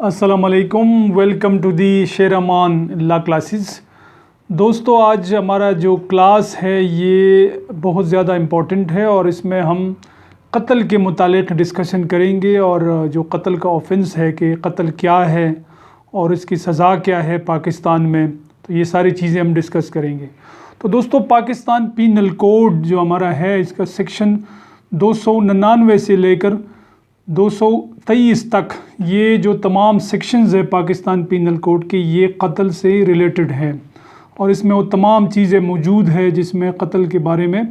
السلام علیکم، welcome to the شیر امان لا کلاسز۔ دوستو، آج ہمارا جو کلاس ہے یہ بہت زیادہ امپورٹنٹ ہے اور اس میں ہم قتل کے متعلق ڈسکشن کریں گے، اور جو قتل کا آفنس ہے کہ قتل کیا ہے اور اس کی سزا کیا ہے پاکستان میں، تو یہ ساری چیزیں ہم ڈسکس کریں گے۔ تو دوستو، پاکستان پینل کوڈ جو ہمارا ہے اس کا سیکشن 299 سے لے کر 223 تک، یہ جو تمام سیکشنز ہے پاکستان پینل کوڈ کے، یہ قتل سے ریلیٹڈ ہے، اور اس میں وہ تمام چیزیں موجود ہے جس میں قتل کے بارے میں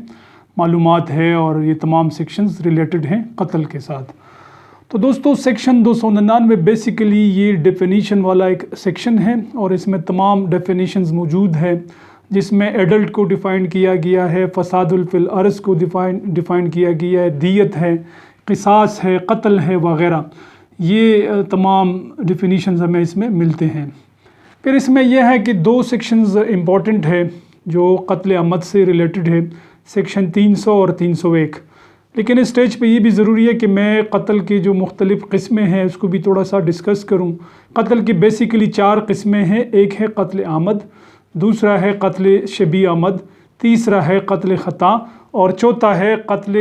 معلومات ہے، اور یہ تمام سیکشنز ریلیٹڈ ہیں قتل کے ساتھ۔ تو دوستو، سیکشن 299 بیسیکلی یہ ڈیفینیشن والا ایک سیکشن ہے، اور اس میں تمام ڈیفینیشنز موجود ہے، جس میں ایڈلٹ کو ڈیفائن کیا گیا ہے، فساد فی الارض کو ڈیفائن کیا گیا ہے، دیت ہے، قصاص ہے، قتل ہے وغیرہ۔ یہ تمام ڈیفینیشنز ہمیں اس میں ملتے ہیں۔ پھر اس میں یہ ہے کہ دو سیکشنز امپورٹنٹ ہے جو قتل عمد سے ریلیٹڈ ہے، سیکشن 300 اور 301۔ لیکن اس سٹیج پہ یہ بھی ضروری ہے کہ میں قتل کی جو مختلف قسمیں ہیں اس کو بھی تھوڑا سا ڈسکس کروں۔ قتل کی بیسیکلی 4 قسمیں ہیں۔ ایک ہے قتل عمد، دوسرا ہے قتل شبیہ عمد، تیسرا ہے قتل خطا، اور چوتھا ہے قتل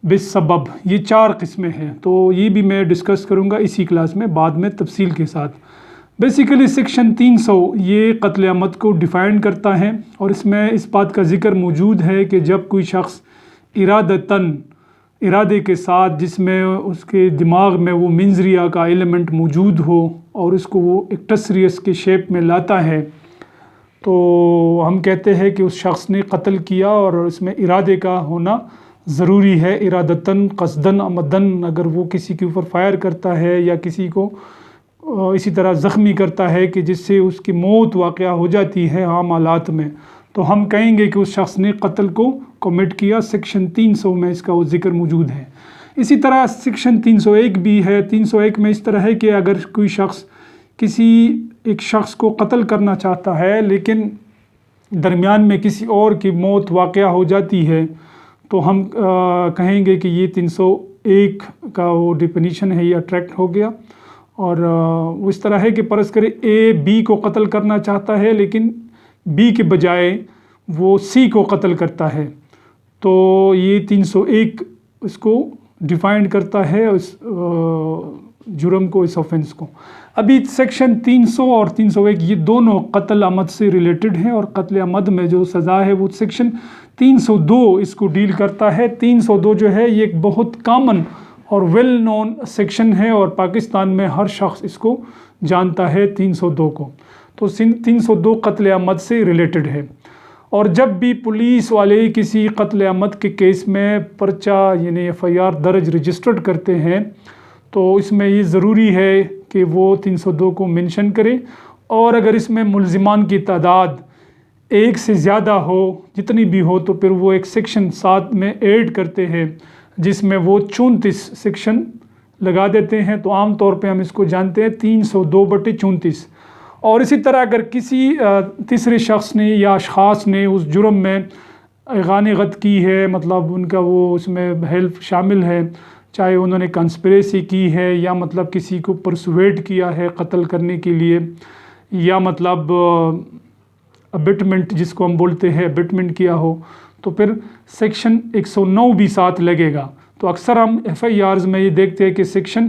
بالسبب۔ یہ 4 قسمیں ہیں، تو یہ بھی میں ڈسکس کروں گا اسی کلاس میں بعد میں تفصیل کے ساتھ۔ بیسیکلی سیکشن 300 یہ قتل عمد کو ڈیفائن کرتا ہے، اور اس میں اس بات کا ذکر موجود ہے کہ جب کوئی شخص ارادے کے ساتھ، جس میں اس کے دماغ میں وہ منظریہ کا ایلیمنٹ موجود ہو اور اس کو وہ ایکٹسریس کے شیپ میں لاتا ہے، تو ہم کہتے ہیں کہ اس شخص نے قتل کیا، اور اس میں ارادے کا ہونا ضروری ہے۔ ارادتاً، قصداً، عمداً اگر وہ کسی کے اوپر فائر کرتا ہے یا کسی کو اسی طرح زخمی کرتا ہے کہ جس سے اس کی موت واقعہ ہو جاتی ہے عام حالات میں، تو ہم کہیں گے کہ اس شخص نے قتل کو کمٹ کیا۔ سیکشن 300 میں اس کا وہ ذکر موجود ہے۔ اسی طرح سیکشن 301 بھی ہے۔ 301 میں اس طرح ہے کہ اگر کوئی شخص کسی ایک شخص کو قتل کرنا چاہتا ہے لیکن درمیان میں کسی اور کی موت واقعہ ہو جاتی ہے، تو ہم کہیں گے کہ یہ 301 کا وہ ڈیفینیشن ہے، یہ اٹریکٹ ہو گیا۔ اور وہ اس طرح ہے کہ فرض کرے اے بی کو قتل کرنا چاہتا ہے لیکن بی کے بجائے وہ سی کو قتل کرتا ہے، تو یہ 301 اس کو ڈیفائن کرتا ہے، اس جرم کو، اس آفنس کو۔ ابھی سیکشن 300 اور 301 یہ دونوں قتل عمد سے ریلیٹڈ ہیں، اور قتل عمد میں جو سزا ہے وہ سیکشن 302 اس کو ڈیل کرتا ہے۔ 302 جو ہے یہ ایک بہت کامن اور ویل نون سیکشن ہے، اور پاکستان میں ہر شخص اس کو جانتا ہے 302 کو۔ تو 302 قتل عمد سے ریلیٹڈ ہے، اور جب بھی پولیس والے کسی قتل عمد کے کیس میں پرچہ یعنی FIR درج رجسٹرڈ کرتے ہیں، تو اس میں یہ ضروری ہے کہ وہ 302 کو منشن کرے، اور اگر اس میں ملزمان کی تعداد ایک سے زیادہ ہو، جتنی بھی ہو، تو پھر وہ ایک سیکشن ساتھ میں ایڈ کرتے ہیں جس میں وہ 34 سیکشن لگا دیتے ہیں۔ تو عام طور پہ ہم اس کو جانتے ہیں 302/34۔ اور اسی طرح اگر کسی تیسرے شخص نے یا اشخاص نے اس جرم میں غانغت کی ہے، مطلب ان کا وہ اس میں ہیلپ شامل ہے، چاہے انہوں نے کنسپریسی کی ہے یا مطلب کسی کو پرسویٹ کیا ہے قتل کرنے کے لیے، یا مطلب ابٹمنٹ جس کو ہم بولتے ہیں ابٹمنٹ کیا ہو، تو پھر سیکشن 109 بھی ساتھ لگے گا۔ تو اکثر ہم FIRs میں یہ دیکھتے ہیں کہ سیکشن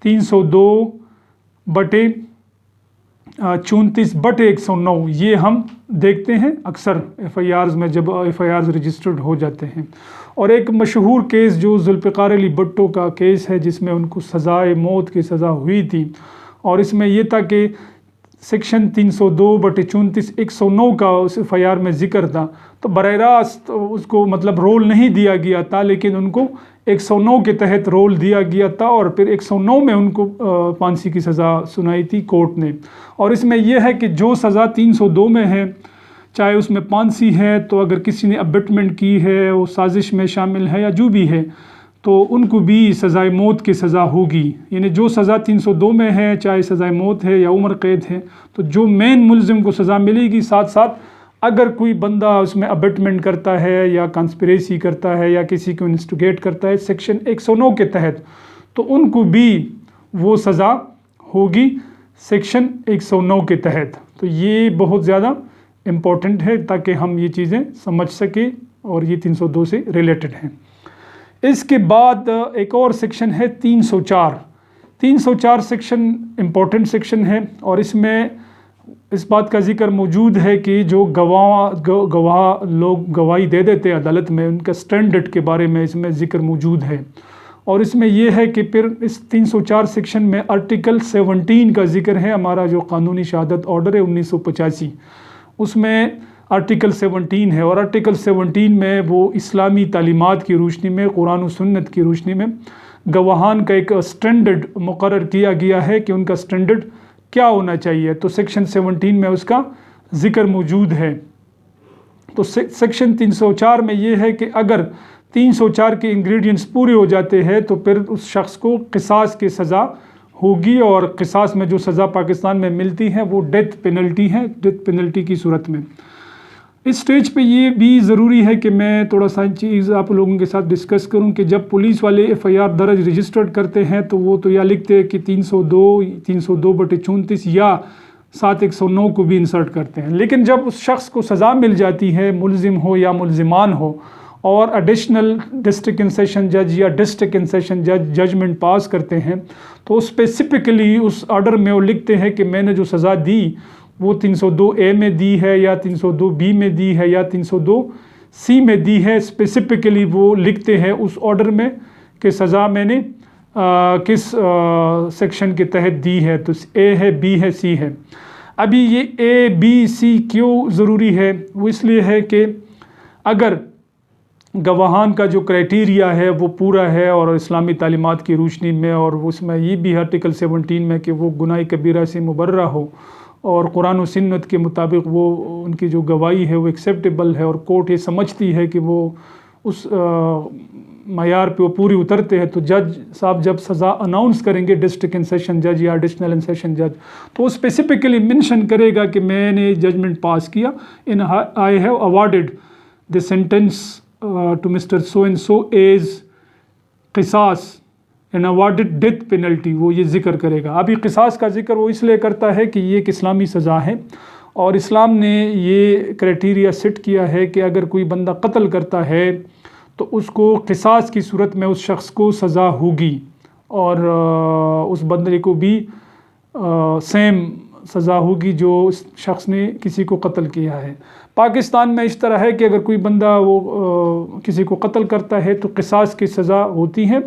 302/34/109 یہ ہم دیکھتے ہیں اکثر FIRs میں جب FIRs رجسٹرڈ ہو جاتے ہیں۔ اور ایک مشہور کیس جو ذوالفقار علی بھٹو کا کیس ہے، جس میں ان کو سزائے موت کی سزا ہوئی تھی، اور اس میں یہ تھا کہ سیکشن 302/34/109 کا اس FIR میں ذکر تھا، تو براہ راست اس کو مطلب رول نہیں دیا گیا تھا، لیکن ان کو 109 کے تحت رول دیا گیا تھا، اور پھر 109 میں ان کو پھانسی کی سزا سنائی تھی کورٹ نے۔ اور اس میں یہ ہے کہ جو سزا 302 میں ہے، چاہے اس میں پھانسی ہے، تو اگر کسی نے ابٹمنٹ کی ہے، وہ سازش میں شامل ہے یا جو بھی ہے، تو ان کو بھی سزائے موت کی سزا ہوگی۔ یعنی جو سزا 302 میں ہے، چاہے سزائے موت ہے یا عمر قید ہے، تو جو مین ملزم کو سزا ملے گی، ساتھ ساتھ اگر کوئی بندہ اس میں ابٹمنٹ کرتا ہے یا کنسپریسی کرتا ہے یا کسی کو انسٹیگیٹ کرتا ہے سیکشن 109 کے تحت، تو ان کو بھی وہ سزا ہوگی سیکشن 109 کے تحت۔ تو یہ بہت زیادہ امپورٹنٹ ہے تاکہ ہم یہ چیزیں سمجھ سکیں، اور یہ 302 سے ریلیٹڈ ہیں۔ اس کے بعد ایک اور سیکشن ہے 304۔ 304 سیکشن امپورٹنٹ سیکشن ہے، اور اس میں اس بات کا ذکر موجود ہے کہ جو گواہ لوگ گواہی دے دیتے عدالت میں، ان کا اسٹینڈرڈ کے بارے میں اس میں ذکر موجود ہے۔ اور اس میں یہ ہے کہ پھر اس 304 سیکشن میں آرٹیکل 17 کا ذکر ہے، ہمارا جو قانونی شہادت آرڈر ہے 1985، اس میں آرٹیکل 17 ہے، اور آرٹیکل 17 میں وہ اسلامی تعلیمات کی روشنی میں، قرآن و سنت کی روشنی میں گواہان کا ایک اسٹینڈرڈ مقرر کیا گیا ہے کہ ان کا اسٹینڈرڈ کیا ہونا چاہیے۔ تو سیکشن 17 میں اس کا ذکر موجود ہے۔ تو سیکشن 304 میں یہ ہے کہ اگر 304 کے انگریڈینٹس پورے ہو جاتے ہیں تو پھر اس شخص کو قصاص کی سزا ہوگی، اور قصاص میں جو سزا پاکستان میں ملتی ہے وہ ڈیتھ پینلٹی ہے، ڈیتھ پینلٹی کی صورت میں۔ اس سٹیج پہ یہ بھی ضروری ہے کہ میں تھوڑا سا چیز آپ لوگوں کے ساتھ ڈسکس کروں کہ جب پولیس والے FIR درج رجسٹرڈ کرتے ہیں تو وہ تو یا لکھتے ہیں کہ 302/34 یا 7/109 کو بھی انسرٹ کرتے ہیں، لیکن جب اس شخص کو سزا مل جاتی ہے، ملزم ہو یا ملزمان ہو، اور ایڈیشنل ڈسٹرکٹ انسیشن جج یا ڈسٹرکٹ انسیشن جج ججمنٹ پاس کرتے ہیں، تو اسپیسیفکلی اس آرڈر میں وہ لکھتے ہیں کہ میں نے جو سزا دی وہ 302A میں دی ہے، یا 302B میں دی ہے، یا 302C میں دی ہے۔ اسپیسیفکلی وہ لکھتے ہیں اس آرڈر میں کہ سزا میں نے کس سیکشن کے تحت دی ہے، تو A ہے، B ہے، C ہے۔ ابھی یہ A B C کیوں ضروری ہے؟ وہ اس لیے ہے کہ اگر گواہان کا جو کرائٹیریا ہے وہ پورا ہے، اور اسلامی تعلیمات کی روشنی میں، اور اس میں یہ بھی آرٹیکل 17 میں کہ وہ گناہ کبیرہ سے مبرہ ہو، اور قرآن و سنت کے مطابق وہ ان کی جو گواہی ہے وہ ایکسیپٹیبل ہے، اور کورٹ یہ سمجھتی ہے کہ وہ اس معیار پہ وہ پوری اترتے ہیں، تو جج صاحب جب سزا اناؤنس کریں گے، ڈسٹرکٹ انسیشن جج یا ایڈیشنل انسیشن جج، تو وہ اسپیسیفکلی منشن کرے گا کہ میں نے ججمنٹ پاس کیا، I have awarded the sentence to mister so and so as قصاص اینڈ اوارڈڈ ڈیتھ پینلٹی، وہ یہ ذکر کرے گا۔ ابھی قصاص کا ذکر وہ اس لیے کرتا ہے کہ یہ ایک اسلامی سزا ہے، اور اسلام نے یہ کرائٹیریا سیٹ کیا ہے کہ اگر کوئی بندہ قتل کرتا ہے تو اس کو قصاص کی صورت میں اس شخص کو سزا ہوگی، اور اس بندے کو بھی سیم سزا ہوگی جو اس شخص نے کسی کو قتل کیا ہے۔ پاکستان میں اس طرح ہے کہ اگر کوئی بندہ وہ کسی کو قتل کرتا ہے تو قصاص کی سزا ہوتی ہے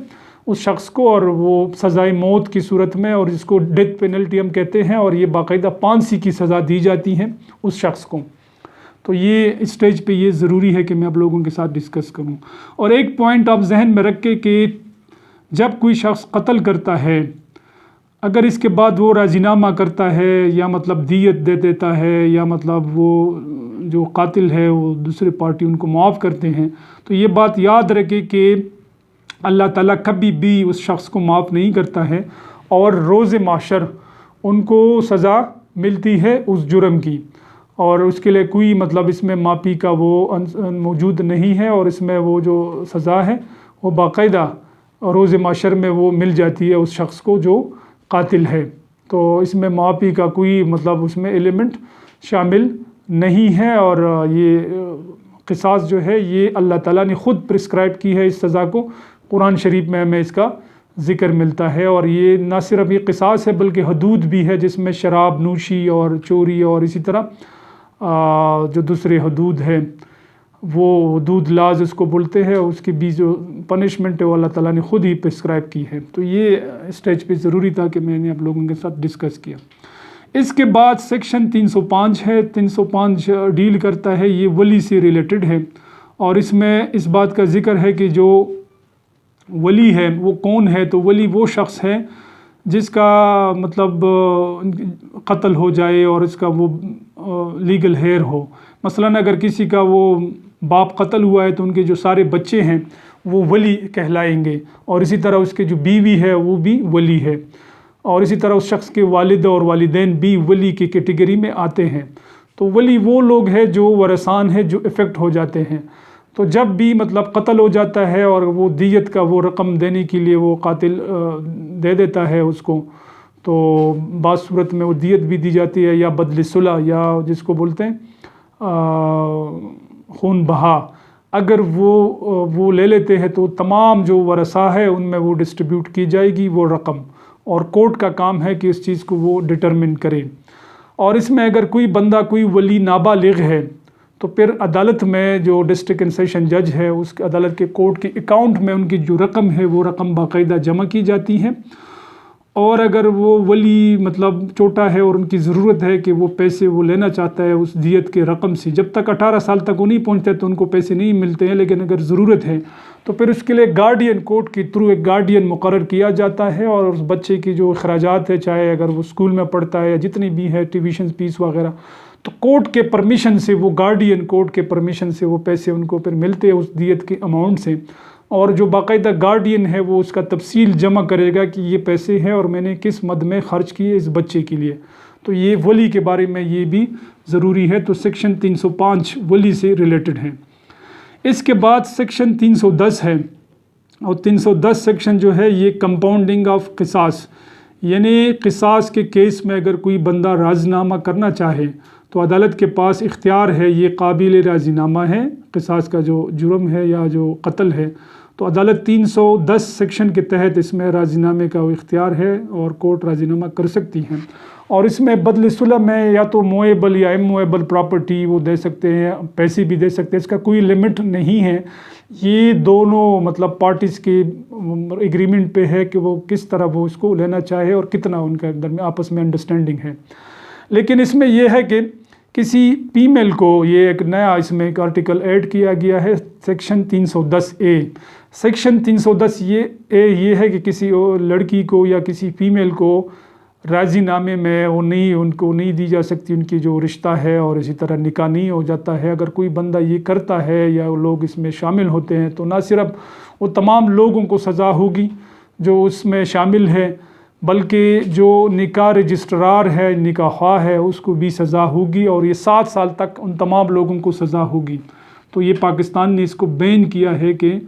اس شخص کو، اور وہ سزائے موت کی صورت میں، اور اس کو ڈیتھ پینلٹی ہم کہتے ہیں، اور یہ باقاعدہ پھانسی کی سزا دی جاتی ہے اس شخص کو۔ تو یہ اسٹیج پہ یہ ضروری ہے کہ میں آپ لوگوں کے ساتھ ڈسکس کروں۔ اور ایک پوائنٹ آپ ذہن میں رکھیں کہ جب کوئی شخص قتل کرتا ہے، اگر اس کے بعد وہ راضی نامہ کرتا ہے، یا مطلب دیت دے دیتا ہے، یا مطلب وہ جو قاتل ہے وہ دوسرے پارٹی ان کو معاف کرتے ہیں، تو یہ بات یاد رکھے کہ اللہ تعالیٰ کبھی بھی اس شخص کو معاف نہیں کرتا ہے، اور روز محشر ان کو سزا ملتی ہے اس جرم کی، اور اس کے لیے کوئی مطلب اس میں معافی کا وہ موجود نہیں ہے، اور اس میں وہ جو سزا ہے وہ باقاعدہ روز محشر میں وہ مل جاتی ہے اس شخص کو جو قاتل ہے۔ تو اس میں معافی کا کوئی مطلب اس میں ایلیمنٹ شامل نہیں ہے، اور یہ قصاص جو ہے یہ اللہ تعالیٰ نے خود پرسکرائب کی ہے اس سزا کو، قرآن شریف میں ہمیں اس کا ذکر ملتا ہے۔ اور یہ نہ صرف یہ قصاص ہے بلکہ حدود بھی ہے، جس میں شراب نوشی اور چوری اور اسی طرح جو دوسرے حدود ہیں وہ حدود لاز اس کو بولتے ہیں، اس کی بھی جو پنشمنٹ ہے وہ اللہ تعالیٰ نے خود ہی پرسکرائب کی ہے۔ تو یہ اسٹیج پہ ضروری تھا کہ میں نے آپ لوگوں کے ساتھ ڈسکس کیا۔ اس کے بعد سیکشن 305 ہے۔ 305 ڈیل کرتا ہے، یہ ولی سے ریلیٹڈ ہے، اور اس میں اس بات کا ذکر ہے کہ جو ولی ہے وہ کون ہے؟ تو ولی وہ شخص ہے جس کا مطلب قتل ہو جائے اور اس کا وہ لیگل ہیئر ہو۔ مثلا اگر کسی کا وہ باپ قتل ہوا ہے تو ان کے جو سارے بچے ہیں وہ ولی کہلائیں گے، اور اسی طرح اس کے جو بیوی ہے وہ بھی ولی ہے، اور اسی طرح اس شخص کے والد اور والدین بھی ولی کی کیٹیگری میں آتے ہیں۔ تو ولی وہ لوگ ہیں جو ورثان ہیں، جو افیکٹ ہو جاتے ہیں۔ تو جب بھی مطلب قتل ہو جاتا ہے اور وہ دیت کا وہ رقم دینے کے لیے وہ قاتل دے دیتا ہے اس کو، تو بعض صورت میں وہ دیت بھی دی جاتی ہے یا بدل صلح یا جس کو بولتے ہیں خون بہا، اگر وہ لے لیتے ہیں تو تمام جو ورثاء ہے ان میں وہ ڈسٹریبیوٹ کی جائے گی وہ رقم، اور کورٹ کا کام ہے کہ اس چیز کو وہ ڈٹرمن کرے۔ اور اس میں اگر کوئی بندہ کوئی ولی نابالغ ہے تو پھر عدالت میں جو ڈسٹرکٹ اینڈ سیشن جج ہے اس عدالت کے کورٹ کے اکاؤنٹ میں ان کی جو رقم ہے وہ رقم باقاعدہ جمع کی جاتی ہے، اور اگر وہ ولی مطلب چھوٹا ہے اور ان کی ضرورت ہے کہ وہ پیسے وہ لینا چاہتا ہے اس دیت کے رقم سے، جب تک 18 سال تک وہ نہیں پہنچتے تو ان کو پیسے نہیں ملتے ہیں، لیکن اگر ضرورت ہے تو پھر اس کے لیے گارڈین کورٹ کے تھرو ایک گارڈین مقرر کیا جاتا ہے، اور اس بچے کی جو اخراجات ہے چاہے اگر وہ اسکول میں پڑھتا ہے یا جتنی بھی ہے ٹیویشن فیس وغیرہ، تو کورٹ کے پرمیشن سے وہ گارڈین کورٹ کے پرمیشن سے وہ پیسے ان کو پھر ملتے ہیں اس دیت کے اماؤنٹ سے، اور جو باقاعدہ گارڈین ہے وہ اس کا تفصیل جمع کرے گا کہ یہ پیسے ہیں اور میں نے کس مد میں خرچ کیے اس بچے کے لیے۔ تو یہ ولی کے بارے میں یہ بھی ضروری ہے، تو سیکشن 305 ولی سے ریلیٹڈ ہے۔ اس کے بعد سیکشن 310 ہے، اور 310 سیکشن جو ہے یہ کمپاؤنڈنگ آف قصاص، یعنی قصاص کے کیس میں اگر کوئی بندہ راضی نامہ کرنا چاہے تو عدالت کے پاس اختیار ہے، یہ قابل راضی نامہ ہے قصاص کا جو جرم ہے یا جو قتل ہے، تو عدالت 310 سیکشن کے تحت اس میں راضی نامے کا اختیار ہے اور کورٹ راضی نامہ کر سکتی ہے، اور اس میں بدل صلح میں یا تو مویبل یا امویبل پراپرٹی وہ دے سکتے ہیں، پیسے بھی دے سکتے ہیں، اس کا کوئی لمٹ نہیں ہے، یہ دونوں مطلب پارٹیز کے ایگریمنٹ پہ ہے کہ وہ کس طرح وہ اس کو لینا چاہے اور کتنا ان کے درمیان آپس میں انڈرسٹینڈنگ ہے۔ لیکن اس میں یہ ہے کہ کسی فیمیل کو، یہ ایک نیا اس میں ایک آرٹیکل ایڈ کیا گیا ہے سیکشن 310A۔ سیکشن 310 یہ ہے کہ کسی لڑکی کو یا کسی فیمیل کو راضی نامے میں ان کو نہیں دی جا سکتی ان کی جو رشتہ ہے، اور اسی طرح نکاح نہیں ہو جاتا ہے۔ اگر کوئی بندہ یہ کرتا ہے یا لوگ اس میں شامل ہوتے ہیں تو نہ صرف وہ تمام لوگوں کو سزا ہوگی جو اس میں شامل ہے، بلکہ جو نکاح رجسٹرار ہے، نکاح خواہ ہے، اس کو بھی سزا ہوگی، اور یہ 7 سال تک ان تمام لوگوں کو سزا ہوگی۔ تو یہ پاکستان نے اس کو بین کیا ہے کہ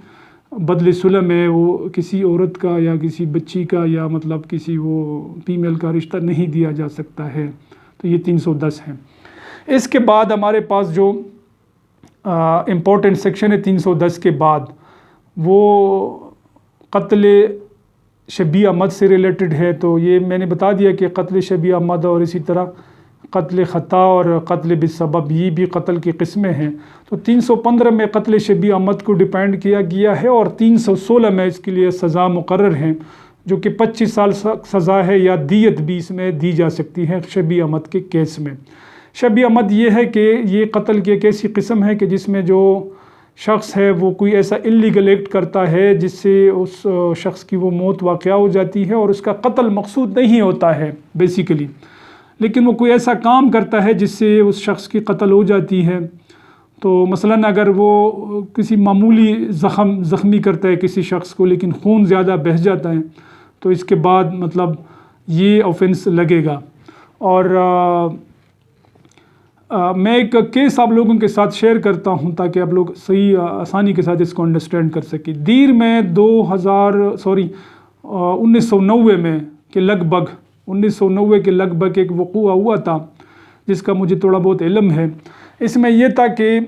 بدل صلح میں وہ کسی عورت کا یا کسی بچی کا یا مطلب کسی وہ فیمیل کا رشتہ نہیں دیا جا سکتا ہے، تو یہ 310 ہے۔ اس کے بعد ہمارے پاس جو امپورٹنٹ سیکشن ہے 310 کے بعد، وہ قتل شبیہ احمد سے ریلیٹڈ ہے۔ تو یہ میں نے بتا دیا کہ قتل شبیہ احمد اور اسی طرح قتل خطا اور قتل بالسبب یہ بھی قتل کی قسمیں ہیں۔ تو 315 میں قتل شبیہ احمد کو ڈیپینڈ کیا گیا ہے، اور 316 میں اس کے لیے سزا مقرر ہے جو کہ 25 سال سزا ہے، یا دیت بھی اس میں دی جا سکتی ہے شبیہ احمد کے کیس میں۔ شبیہ احمد یہ ہے کہ یہ قتل کی ایک ایسی قسم ہے کہ جس میں جو شخص ہے وہ کوئی ایسا اللیگل ایکٹ کرتا ہے جس سے اس شخص کی وہ موت واقع ہو جاتی ہے، اور اس کا قتل مقصود نہیں ہوتا ہے بیسیکلی، لیکن وہ کوئی ایسا کام کرتا ہے جس سے اس شخص کی قتل ہو جاتی ہے۔ تو مثلاً اگر وہ کسی معمولی زخمی کرتا ہے کسی شخص کو لیکن خون زیادہ بہہ جاتا ہے تو اس کے بعد مطلب یہ آفینس لگے گا۔ اور میں ایک کیس آپ لوگوں کے ساتھ شیئر کرتا ہوں تاکہ آپ لوگ صحیح آسانی کے ساتھ اس کو انڈرسٹینڈ کر سکیں۔ دیر میں 1990 میں کے لگ بھگ 1990 کے لگ بھگ ایک وقوع ہوا تھا جس کا مجھے تھوڑا بہت علم ہے۔ اس میں یہ تھا کہ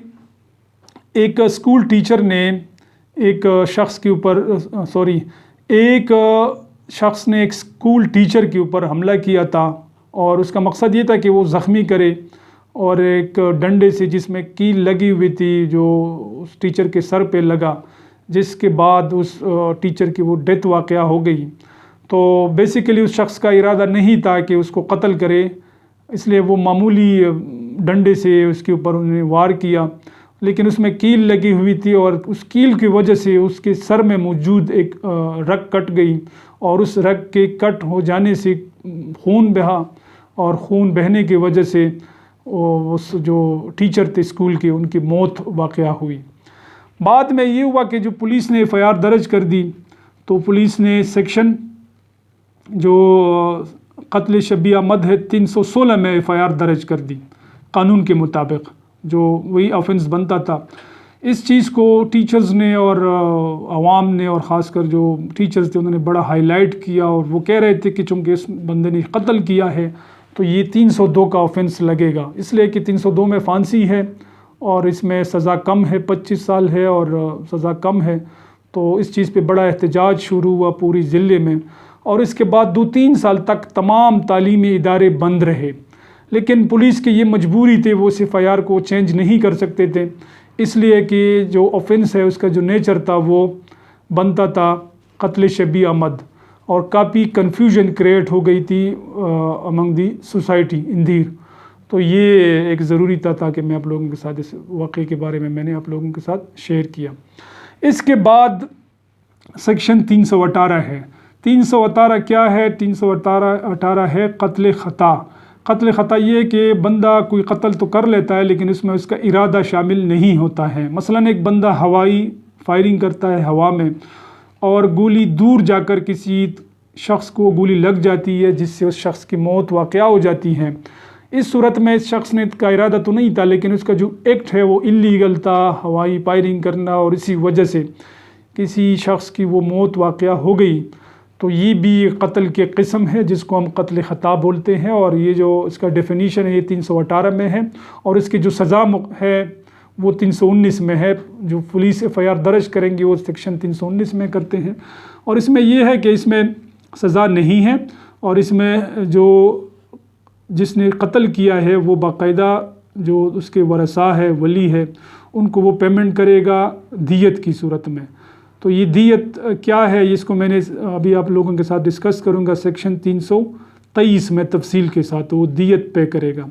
ایک اسکول ٹیچر نے ایک شخص کے اوپر ایک شخص نے ایک اسکول ٹیچر کے اوپر حملہ کیا تھا، اور اس کا مقصد یہ تھا کہ وہ زخمی کرے، اور ایک ڈنڈے سے جس میں کیل لگی ہوئی تھی جو اس ٹیچر کے سر پہ لگا، جس کے بعد اس ٹیچر کی وہ ڈیتھ واقعہ ہو گئی۔ تو بیسیکلی اس شخص کا ارادہ نہیں تھا کہ اس کو قتل کرے، اس لیے وہ معمولی ڈنڈے سے اس کے اوپر انہوں نے وار کیا، لیکن اس میں کیل لگی ہوئی تھی، اور اس کیل کی وجہ سے اس کے سر میں موجود ایک رگ کٹ گئی، اور اس رگ کے کٹ ہو جانے سے خون بہا، اور خون بہنے کی وجہ سے اس جو ٹیچر تھے اسکول کے ان کی موت واقعہ ہوئی۔ بعد میں یہ ہوا کہ جو پولیس نے FIR درج کر دی، تو پولیس نے سیکشن جو قتل شبیہ احمد ہے 316 میں FIR درج کر دی قانون کے مطابق، جو وہی آفینس بنتا تھا۔ اس چیز کو ٹیچرز نے اور عوام نے اور خاص کر جو ٹیچرز تھے انہوں نے بڑا ہائی لائٹ کیا، اور وہ کہہ رہے تھے کہ چونکہ اس بندے نے قتل کیا ہے تو یہ 302 کا آفینس لگے گا، اس لیے کہ 302 میں پھانسی ہے اور اس میں سزا کم ہے، 25 سال ہے اور سزا کم ہے۔ تو اس چیز پہ بڑا احتجاج شروع ہوا پوری ضلع میں، اور اس کے بعد 2-3 سال تک تمام تعلیمی ادارے بند رہے، لیکن پولیس کی یہ مجبوری تھی، وہ اس FIR کو چینج نہیں کر سکتے تھے، اس لیے کہ جو آفینس ہے اس کا جو نیچر تھا وہ بنتا تھا قتل شبیہ احمد، اور کافی کنفیوژن کریٹ ہو گئی تھی امنگ دی سوسائٹی اندھیر۔ تو یہ ایک ضروری تھا کہ میں آپ لوگوں کے ساتھ اس واقعے کے بارے میں نے آپ لوگوں کے ساتھ شیئر کیا۔ اس کے بعد سیکشن 318 ہے۔ 318 کیا ہے؟ 318 ہے قتل خطا۔ قتل خطا یہ کہ بندہ کوئی قتل تو کر لیتا ہے لیکن اس میں اس کا ارادہ شامل نہیں ہوتا ہے۔ مثلاً ایک بندہ ہوائی فائرنگ کرتا ہے ہوا میں، اور گولی دور جا کر کسی شخص کو گولی لگ جاتی ہے جس سے اس شخص کی موت واقع ہو جاتی ہے۔ اس صورت میں اس شخص نے کا ارادہ تو نہیں تھا، لیکن اس کا جو ایکٹ ہے وہ انلیگل تھا، ہوائی فائرنگ کرنا، اور اسی وجہ سے کسی شخص کی وہ موت واقع ہو گئی، تو یہ بھی قتل کی قسم ہے جس کو ہم قتل خطا بولتے ہیں، اور یہ جو اس کا ڈیفینیشن ہے یہ 318 میں ہے، اور اس کی جو سزا ہے وہ 319 میں ہے۔ جو پولیس FIR درج کریں گے وہ سیکشن 319 میں کرتے ہیں، اور اس میں یہ ہے کہ اس میں سزا نہیں ہے، اور اس میں جو جس نے قتل کیا ہے وہ باقاعدہ جو اس کے ورثاء ہے، ولی ہے، ان کو وہ پیمنٹ کرے گا دیت کی صورت میں۔ تو یہ دیت کیا ہے اس کو میں نے ابھی آپ لوگوں کے ساتھ ڈسکس کروں گا سیکشن 323 میں تفصیل کے ساتھ، تو وہ دیت پے کرے گا۔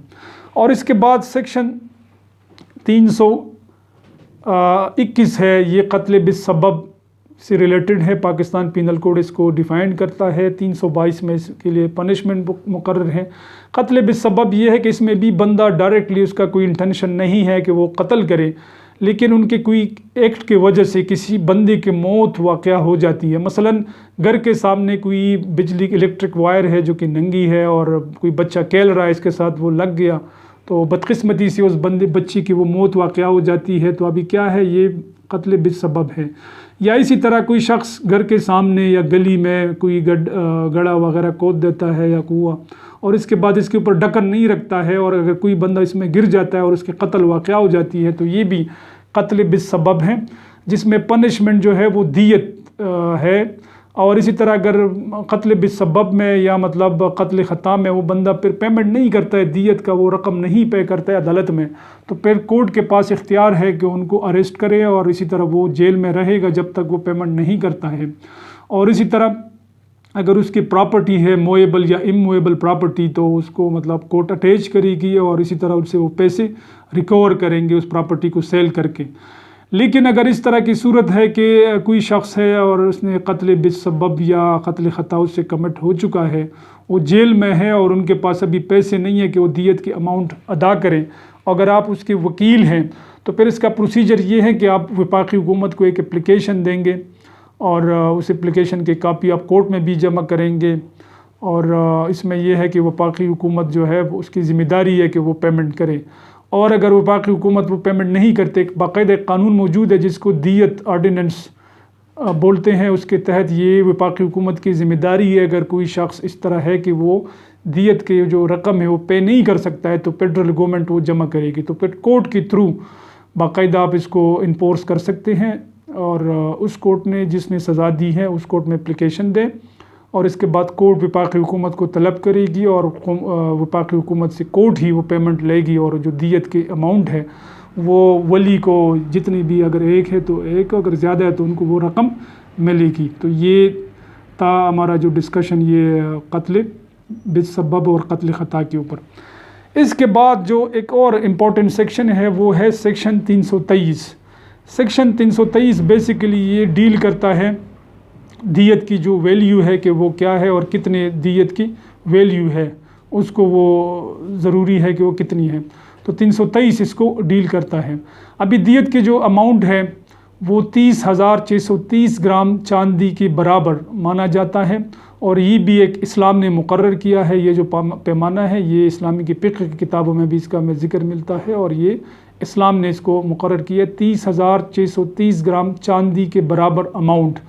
اور اس کے بعد سیکشن 321 ہے، یہ قتل بالسبب سے ریلیٹڈ ہے، پاکستان پینل کوڈ اس کو ڈیفائن کرتا ہے۔ 322 میں اس کے لیے پنشمنٹ مقرر ہے۔ قتل بالسبب یہ ہے کہ اس میں بھی بندہ ڈائریکٹلی اس کا کوئی انٹینشن نہیں ہے کہ وہ قتل کرے، لیکن ان کے کوئی ایکٹ کی وجہ سے کسی بندے کی موت واقع ہو جاتی ہے۔ مثلاً گھر کے سامنے کوئی بجلی الیکٹرک وائر ہے جو کہ ننگی ہے، اور کوئی بچہ کھیل رہا ہے اس کے ساتھ وہ لگ گیا، تو بدقسمتی سے اس بچی کی وہ موت واقع ہو جاتی ہے، تو ابھی کیا ہے؟ یہ قتل بالسبب ہے۔ یا اسی طرح کوئی شخص گھر کے سامنے یا گلی میں کوئی گڑھا وغیرہ کھود دیتا ہے یا کنواں، اور اس کے بعد اس کے اوپر ڈھکن نہیں رکھتا ہے، اور اگر کوئی بندہ اس میں گر جاتا ہے اور اس کے قتل واقع ہو جاتی ہے، تو یہ بھی قتل بالسبب ہے، جس میں پنشمنٹ جو ہے وہ دیت ہے۔ اور اسی طرح اگر قتل بالسبب میں یا مطلب قتل خطا میں وہ بندہ پھر پیمنٹ نہیں کرتا ہے دیت کا، وہ رقم نہیں پے کرتا ہے عدالت میں، تو پھر کورٹ کے پاس اختیار ہے کہ ان کو اریسٹ کرے، اور اسی طرح وہ جیل میں رہے گا جب تک وہ پیمنٹ نہیں کرتا ہے۔ اور اسی طرح اگر اس کی پراپرٹی ہے مویبل یا امویبل پراپرٹی، تو اس کو مطلب کورٹ اٹیچ کرے گی، اور اسی طرح اس سے وہ پیسے ریکور کریں گے اس پراپرٹی کو سیل کر کے۔ لیکن اگر اس طرح کی صورت ہے کہ کوئی شخص ہے اور اس نے قتل بالسبب یا قتل خطا اس سے کمٹ ہو چکا ہے، وہ جیل میں ہے اور ان کے پاس ابھی پیسے نہیں ہے کہ وہ دیت کی اماؤنٹ ادا کریں، اگر آپ اس کے وکیل ہیں تو پھر اس کا پروسیجر یہ ہے کہ آپ وفاقی حکومت کو ایک اپلیکیشن دیں گے، اور اس اپلیکیشن کی کاپی آپ کورٹ میں بھی جمع کریں گے، اور اس میں یہ ہے کہ وفاقی حکومت جو ہے اس کی ذمہ داری ہے کہ وہ پیمنٹ کرے۔ اور اگر وفاقی حکومت وہ پیمنٹ نہیں کرتے، باقاعدہ قانون موجود ہے جس کو دیت آرڈیننس بولتے ہیں، اس کے تحت یہ وفاقی حکومت کی ذمہ داری ہے اگر کوئی شخص اس طرح ہے کہ وہ دیت کے جو رقم ہے وہ پے نہیں کر سکتا ہے تو فیڈرل گورنمنٹ وہ جمع کرے گی، تو پھر کورٹ کے تھرو باقاعدہ آپ اس کو انفورس کر سکتے ہیں، اور اس کورٹ نے جس نے سزا دی ہے اس کورٹ میں اپلیکیشن دیں، اور اس کے بعد کورٹ وفاقی حکومت کو طلب کرے گی، اور وفاقی حکومت سے کورٹ ہی وہ پیمنٹ لے گی، اور جو دیت کی اماؤنٹ ہے وہ ولی کو جتنی بھی، اگر ایک ہے تو ایک، اگر زیادہ ہے تو ان کو وہ رقم ملے گی۔ تو یہ تھا ہمارا جو ڈسکشن یہ قتل بالسبب اور قتل خطا کے اوپر۔ اس کے بعد جو ایک اور امپورٹنٹ سیکشن ہے وہ ہے سیکشن 323۔ سیکشن 323 بیسیکلی یہ ڈیل کرتا ہے دیت کی جو ویلیو ہے کہ وہ کیا ہے، اور کتنے دیت کی ویلیو ہے اس کو وہ ضروری ہے کہ وہ کتنی ہے، تو 323 اس کو ڈیل کرتا ہے۔ ابھی دیت کی جو اماؤنٹ ہے وہ 30,630 گرام چاندی کے برابر مانا جاتا ہے، اور یہ بھی ایک اسلام نے مقرر کیا ہے۔ یہ جو پیمانہ ہے یہ اسلامی کی فقہ کی کتابوں میں بھی اس کا ذکر ملتا ہے، اور یہ اسلام نے اس کو مقرر کیا 30,630 گرام چاندی کے برابر اماؤنٹ،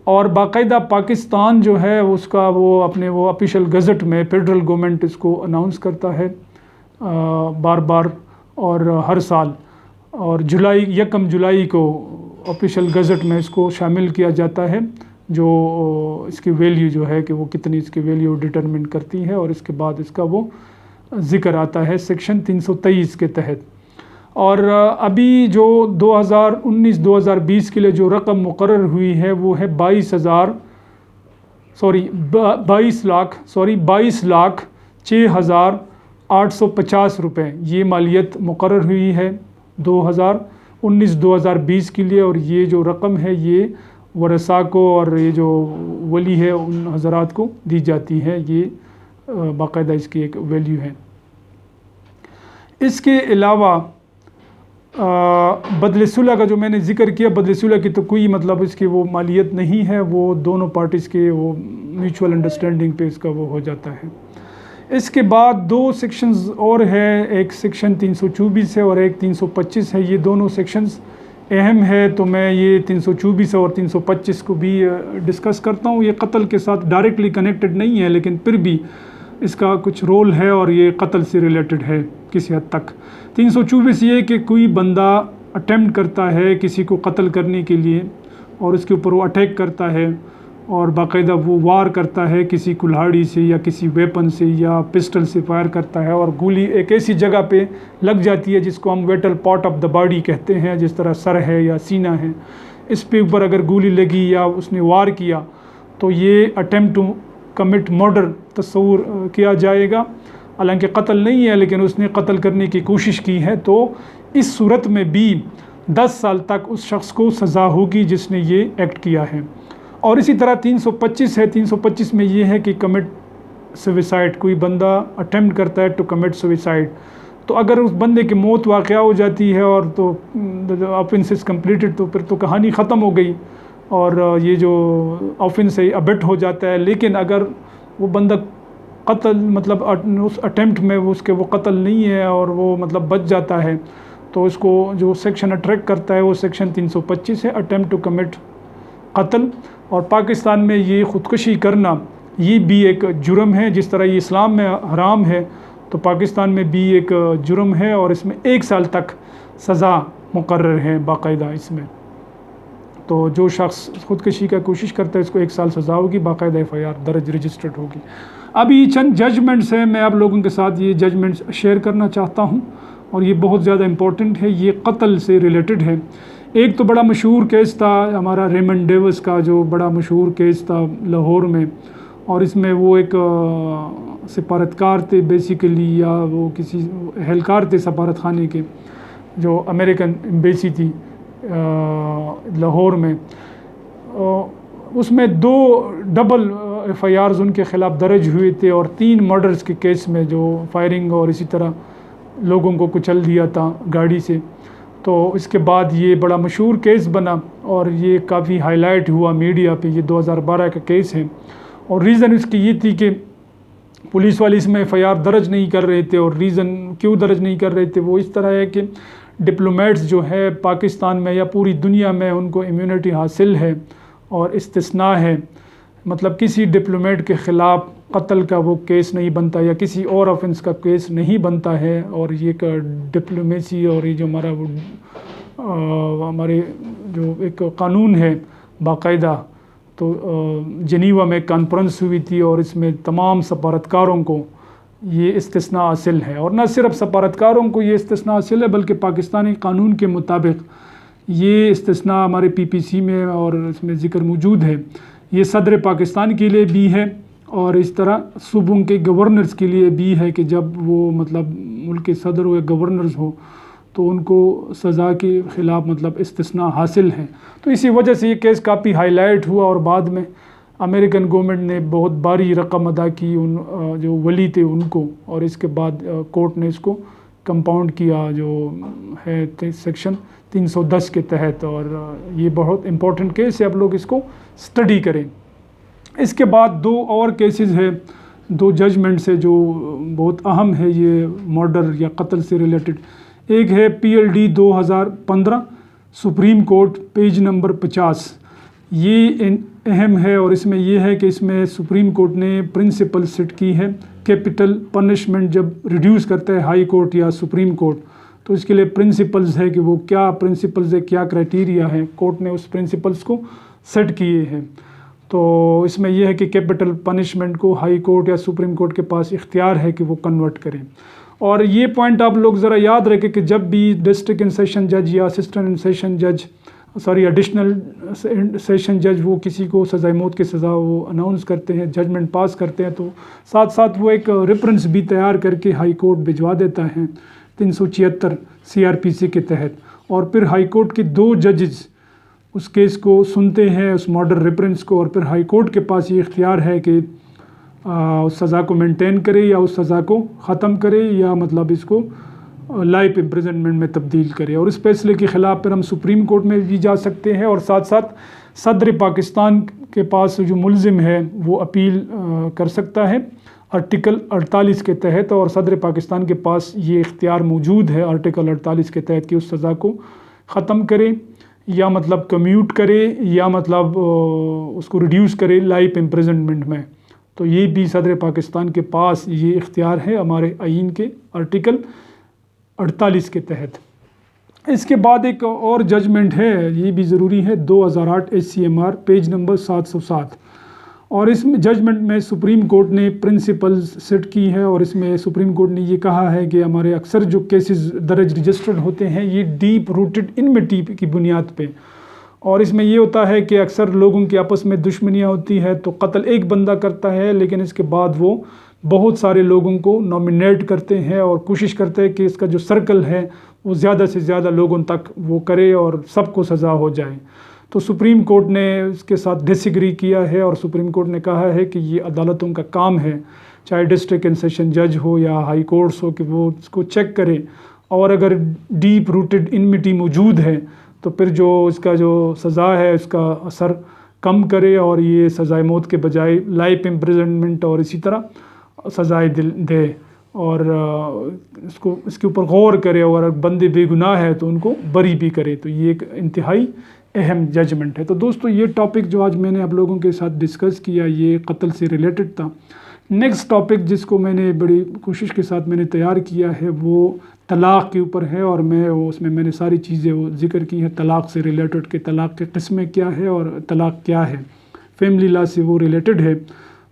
اور باقاعدہ پاکستان جو ہے اس کا وہ اپنے وہ آفیشیل گزٹ میں فیڈرل گورنمنٹ اس کو اناؤنس کرتا ہے بار بار اور ہر سال، اور 1 جولائی کو آفیشیل گزٹ میں اس کو شامل کیا جاتا ہے، جو اس کی ویلیو جو ہے کہ وہ کتنی اس کی ویلیو ڈٹرمن کرتی ہے، اور اس کے بعد اس کا وہ ذکر آتا ہے سیکشن 323 کے تحت۔ اور ابھی جو 2019-2020 کے لیے جو رقم مقرر ہوئی ہے وہ ہے 22,06,850 روپے، یہ مالیت مقرر ہوئی ہے 2019-2020 کے لیے، اور یہ جو رقم ہے یہ ورثاء کو اور یہ جو ولی ہے ان حضرات کو دی جاتی ہے، یہ باقاعدہ اس کی ایک ویلیو ہے۔ اس کے علاوہ بدل صلح کا جو میں نے ذکر کیا، بدل صلح کی تو کوئی مطلب اس کی وہ مالیت نہیں ہے، وہ دونوں پارٹیز کے وہ میوچول انڈرسٹینڈنگ پہ اس کا وہ ہو جاتا ہے۔ اس کے بعد 2 سیکشنز اور ہے، ایک سیکشن 324 ہے اور ایک 325 ہے، یہ دونوں سیکشنز اہم ہے، تو میں یہ 324 اور 325 کو بھی ڈسکس کرتا ہوں۔ یہ قتل کے ساتھ ڈائریکٹلی کنیکٹڈ نہیں ہے، لیکن پھر بھی اس کا کچھ رول ہے اور یہ قتل سے ریلیٹڈ ہے کسی حد تک۔ 324 یہ کہ کوئی بندہ اٹیمپٹ کرتا ہے کسی کو قتل کرنے کے لیے، اور اس کے اوپر وہ اٹیک کرتا ہے اور باقاعدہ وہ وار کرتا ہے کسی کلہاڑی سے یا کسی ویپن سے یا پسٹل سے فائر کرتا ہے، اور گولی ایک ایسی جگہ پہ لگ جاتی ہے جس کو ہم ویٹل پارٹ آف دا باڈی کہتے ہیں، جس طرح سر ہے یا سینہ ہے، اس پہ اوپر اگر گولی لگی یا اس نے وار کیا تو یہ اٹیمپٹ ٹو کمٹ مرڈر تصور کیا جائے گا، حالانکہ قتل نہیں ہے لیکن اس نے قتل کرنے کی کوشش کی ہے، تو اس صورت میں بھی 10 سال تک اس شخص کو سزا ہوگی جس نے یہ ایکٹ کیا ہے۔ اور اسی طرح 325 ہے، 325 میں یہ ہے کہ کمٹ سویسائڈ، کوئی بندہ اٹیمپٹ کرتا ہے ٹو کمٹ سویسائڈ، تو اگر اس بندے کی موت واقع ہو جاتی ہے اور تو آفنس از کمپلیٹڈ، تو پھر تو کہانی ختم ہو گئی اور یہ جو آفنس ہے ابٹ ہو جاتا ہے۔ لیکن اگر وہ بندہ قتل مطلب اس اٹیمپٹ میں اس کے وہ قتل نہیں ہے اور وہ مطلب بچ جاتا ہے، تو اس کو جو سیکشن اٹریکٹ کرتا ہے وہ سیکشن 325 ہے، اٹیمپٹ ٹو کمٹ قتل۔ اور پاکستان میں یہ خودکشی کرنا یہ بھی ایک جرم ہے، جس طرح یہ اسلام میں حرام ہے تو پاکستان میں بھی ایک جرم ہے، اور اس میں 1 سال تک سزا مقرر ہے باقاعدہ اس میں۔ تو جو شخص خودکشی کا کوشش کرتا ہے اس کو 1 سال سزا ہوگی، باقاعدہ FIR درج رجسٹرڈ ہوگی۔ ابھی چند ججمنٹس ہیں، میں آپ لوگوں کے ساتھ یہ ججمنٹس شیئر کرنا چاہتا ہوں، اور یہ بہت زیادہ امپورٹنٹ ہے، یہ قتل سے ریلیٹڈ ہے۔ ایک تو بڑا مشہور کیس تھا ہمارا ریمنڈ ڈیوس کا، جو بڑا مشہور کیس تھا لاہور میں، اور اس میں وہ ایک سفارتکار تھے بیسیکلی، یا وہ کسی اہلکار تھے سفارت خانے کے، جو امریکن ایمبیسی تھی لاہور میں، اس میں 2 ڈبل FIRs ان کے خلاف درج ہوئے تھے، اور 3 مرڈرز کے کیس میں جو فائرنگ اور اسی طرح لوگوں کو کچل دیا تھا گاڑی سے۔ تو اس کے بعد یہ بڑا مشہور کیس بنا اور یہ کافی ہائی لائٹ ہوا میڈیا پہ، یہ 2012 کا کیس ہے، اور ریزن اس کی یہ تھی کہ پولیس والے اس میں FIR درج نہیں کر رہے تھے، اور ریزن کیوں درج نہیں کر رہے تھے وہ اس طرح ہے کہ ڈپلومیٹس جو ہے پاکستان میں یا پوری دنیا میں ان کو امیونٹی حاصل ہے اور استثناء ہے، مطلب کسی ڈپلومیٹ کے خلاف قتل کا وہ کیس نہیں بنتا یا کسی اور آفنس کا کیس نہیں بنتا ہے، اور یہ ایک ڈپلومیسی اور یہ جو ہمارے جو ایک قانون ہے باقاعدہ، تو جنیوا میں کانفرنس ہوئی تھی اور اس میں تمام سفارتکاروں کو یہ استثناء حاصل ہے، اور نہ صرف سفارتکاروں کو یہ استثناء حاصل ہے بلکہ پاکستانی قانون کے مطابق یہ استثناء ہمارے PPC میں اور اس میں ذکر موجود ہے، یہ صدر پاکستان کے لیے بھی ہے اور اس طرح صوبوں کے گورنرز کے لیے بھی ہے کہ جب وہ مطلب ملک کے صدر ہو یا گورنرز ہو تو ان کو سزا کے خلاف مطلب استثناء حاصل ہے۔ تو اسی وجہ سے یہ کیس کافی ہائی لائٹ ہوا، اور بعد میں امریکن گورنمنٹ نے بہت باری رقم ادا کی ان جو ولی تھے ان کو، اور اس کے بعد کورٹ نے اس کو کمپاؤنڈ کیا جو ہے سیکشن 310 کے تحت، اور یہ بہت امپورٹنٹ کیس ہے، آپ لوگ اس کو اسٹڈی کریں۔ اس کے بعد 2 اور کیسز ہے، 2 ججمنٹس ہے جو بہت اہم ہے، یہ مرڈر یا قتل سے ریلیٹڈ۔ ایک ہے PLD 2015 supreme court page number 50. یہ اہم ہے اور اس میں یہ ہے کہ اس میں سپریم کورٹ نے پرنسپل سیٹ کی ہے. کیپٹل پنشمنٹ جب ریڈیوس کرتا ہے ہائی کورٹ یا سپریم کورٹ تو اس کے لیے پرنسپلز ہے کہ وہ کیا پرنسپلز ہے، کیا کرائٹیریا ہے. کورٹ نے اس پرنسپلز کو سیٹ کیے ہیں. تو اس میں یہ ہے کہ کیپٹل پنشمنٹ کو ہائی کورٹ یا سپریم کورٹ کے پاس اختیار ہے کہ وہ کنورٹ کریں. اور یہ پوائنٹ آپ لوگ ذرا یاد رکھیں کہ جب بھی ڈسٹرکٹ ان سیشن جج یا اسسٹنٹ ان سیشن جج ایڈیشنل سیشن جج وہ کسی کو سزائے موت کی سزا وہ اناؤنس کرتے ہیں، ججمنٹ پاس کرتے ہیں، تو ساتھ ساتھ وہ ایک ریفرنس بھی تیار کر کے ہائی کورٹ بھجوا دیتا ہے 376 CRPC کے تحت. اور پھر ہائی کورٹ کے 2 ججز اس کیس کو سنتے ہیں، اس ماڈل ریفرنس کو، اور پھر ہائی کورٹ کے پاس یہ اختیار ہے کہ اس سزا کو مینٹین کرے یا اس سزا کو ختم کرے یا مطلب اس کو لائف امپریزنمنٹ میں تبدیل کرے. اور اس فیصلے کے خلاف پھر ہم سپریم کورٹ میں بھی جا سکتے ہیں، اور ساتھ ساتھ صدر پاکستان کے پاس جو ملزم ہے وہ اپیل کر سکتا ہے آرٹیکل 48 کے تحت. اور صدر پاکستان کے پاس یہ اختیار موجود ہے آرٹیکل 48 کے تحت کہ اس سزا کو ختم کرے یا مطلب کمیوٹ کرے یا مطلب اس کو ریڈیوس کرے لائف امپریزنمنٹ میں. تو یہ بھی صدر پاکستان کے پاس یہ اختیار ہے ہمارے آئین کے آرٹیکل 48 کے تحت. اس کے بعد ایک اور ججمنٹ ہے، یہ بھی ضروری ہے، 2008 HCMR پیج نمبر 707. اور اس میں ججمنٹ میں سپریم کورٹ نے پرنسپلز سیٹ کی ہے. اور اس میں سپریم کورٹ نے یہ کہا ہے کہ ہمارے اکثر جو کیسز درج رجسٹرڈ ہوتے ہیں یہ ڈیپ روٹڈ انمیٹی کی بنیاد پہ، اور اس میں یہ ہوتا ہے کہ اکثر لوگوں کے آپس میں دشمنیاں ہوتی ہے تو قتل ایک بندہ کرتا ہے لیکن اس کے بعد وہ بہت سارے لوگوں کو نامینیٹ کرتے ہیں اور کوشش کرتے ہیں کہ اس کا جو سرکل ہے وہ زیادہ سے زیادہ لوگوں تک وہ کرے اور سب کو سزا ہو جائے. تو سپریم کورٹ نے اس کے ساتھ ڈس ایگری کیا ہے اور سپریم کورٹ نے کہا ہے کہ یہ عدالتوں کا کام ہے، چاہے ڈسٹرکٹ ان سیشن جج ہو یا ہائی کورٹس ہو، کہ وہ اس کو چیک کرے، اور اگر ڈیپ روٹڈ انمیٹی موجود ہے تو پھر جو اس کا جو سزا ہے اس کا اثر کم کرے اور یہ سزائے موت کے بجائے لائف امپریزنمنٹ اور اسی طرح سزائے دے، اور اس کے اوپر غور کرے، اور اگر بندے بے گناہ ہے تو ان کو بری بھی کرے. تو یہ ایک انتہائی اہم ججمنٹ ہے. تو دوستو یہ ٹاپک جو آج میں نے آپ لوگوں کے ساتھ ڈسکس کیا یہ قتل سے ریلیٹڈ تھا. نیکسٹ ٹاپک جس کو میں نے بڑی کوشش کے ساتھ میں نے تیار کیا ہے وہ طلاق کے اوپر ہے، اور اس میں نے ساری چیزیں وہ ذکر کی ہیں طلاق سے ریلیٹڈ کہ طلاق کے قسمیں کیا ہے اور طلاق کیا ہے، فیملی لا سے وہ ریلیٹڈ ہے.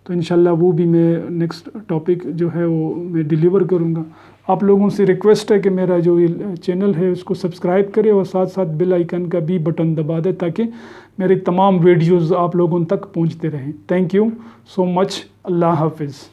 تو انشاءاللہ وہ بھی میں نیکسٹ ٹاپک جو ہے وہ میں ڈیلیور کروں گا. آپ لوگوں سے ریکویسٹ ہے کہ میرا جو چینل ہے اس کو سبسکرائب کرے اور ساتھ ساتھ بیل آئیکن کا بھی بٹن دبا دے تاکہ میری تمام ویڈیوز آپ لوگوں تک پہنچتے رہیں. تھینک یو سو مچ. اللہ حافظ.